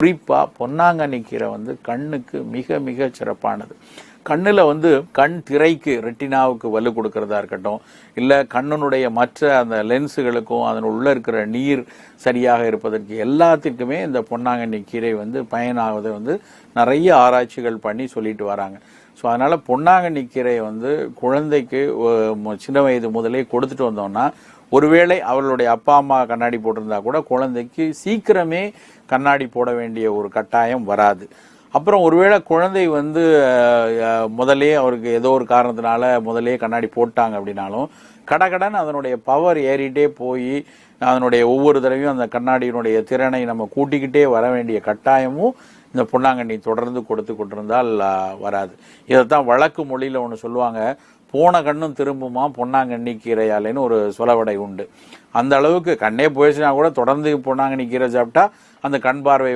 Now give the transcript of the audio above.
குறிப்பாக பொன்னாங்கண்ணி கீரை கண்ணுக்கு மிக மிக சிறப்பானது. கண்ணில் கண் திரைக்கு ரெட்டினாவுக்கு வலு கொடுக்கறதா இருக்கட்டும், இல்லை கண்ணினுடைய மற்ற அந்த லென்ஸுகளுக்கும் அதன் உள்ள இருக்கிற நீர் சரியாக இருப்பதற்கு எல்லாத்திற்குமே இந்த பொன்னாங்கண்ணி கீரை பயனாவதை நிறைய ஆராய்ச்சிகள் பண்ணி சொல்லிட்டு வராங்க. ஸோ அதனால் பொன்னாங்கண்ணி கீரையை குழந்தைக்கு சின்ன வயது முதலே கொடுத்துட்டு வந்தோம்னா, ஒருவேளை அவர்களுடைய அப்பா அம்மா கண்ணாடி போட்டிருந்தா கூட குழந்தைக்கு சீக்கிரமே கண்ணாடி போட வேண்டிய ஒரு கட்டாயம் வராது. அப்புறம் ஒருவேளை குழந்தை முதலே அவருக்கு ஏதோ ஒரு காரணத்தினால முதலே கண்ணாடி போட்டாங்க அப்படின்னாலும் கடகடன் அதனுடைய பவர் ஏறிட்டே போய் அதனுடைய ஒவ்வொரு தடவையும் அந்த கண்ணாடியினுடைய திறனை நம்ம கூட்டிக்கிட்டே வர வேண்டிய கட்டாயமும் இந்த பொன்னாங்கண்ணி தொடர்ந்து கொடுத்து கொண்டிருந்தால் வராது. இதைத்தான் வழக்கு மொழியில் ஒன்று சொல்லுவாங்க, போன கண்ணும் திரும்புமா பொன்னாங்கண்ணி கீரையாலேன்னு ஒரு சொலவடை உண்டு. அந்த அளவுக்கு கண்ணே போயிடுச்சுன்னா கூட தொடர்ந்து பொன்னாங்கண்ணி கீரை சாப்பிட்டா அந்த கண் பார்வை